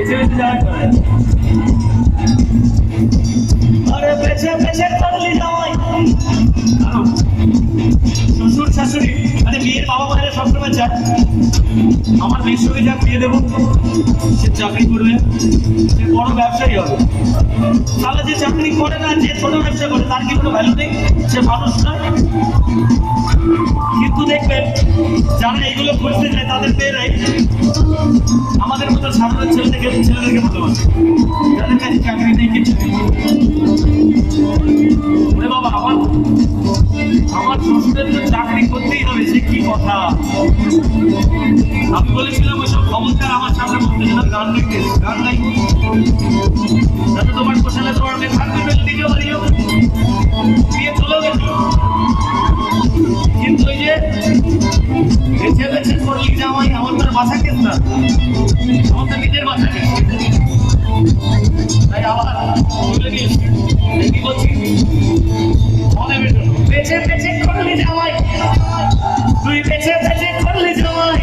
বেছে বেছে যাওয়ার করে। আরে বেছে বেছে করলি জামাই, শ্বশুর শাশুড়ি মানে বিয়ের বাবা মায়েরা সবসময় চায় আমার মেয়ের সঙ্গে যা বিয়ে দেবো, সে চাকরি করবে, সে বড় ব্যবসায়ী হবে। তাহলে যে চাকরি করে না, যে ছোট ব্যবসা করে, তার কি কোনো ভ্যালু নেই? সে মানুষ নয়। কিন্তু দেখবেন যারা এগুলো করতে চায় তাদের মেয়েরাই আমাদের মতো সাধারণ ছেলেদেরকে মতো বলে, যাদের কাছে চাকরি নেই, কিছু নেই। বাবা আমার শ্বশুরের তো চাকরি করতেই হবে, সে কি কথা? আমি বলেছিলাম ওইসব খবরদার আমার সামনে বলতেছিলাম গান লিখতে, গান নাই যাতে তোমার পোষালে তোমার মেয়ে থাকবে, নিজেও বাড়িও বিয়ে চলেও গেছিল। কিন্তু ওই যে বেছে বেছে করলি জামাই, আমার তার বাসা কেস না, আমার তো নিজের বাসা কেস। তাই আবার তুলে দিয়েছি, কি বলছি মনে বেছে বেছে করলি জামাই, তুই বেছে বেছে করলি জামাই।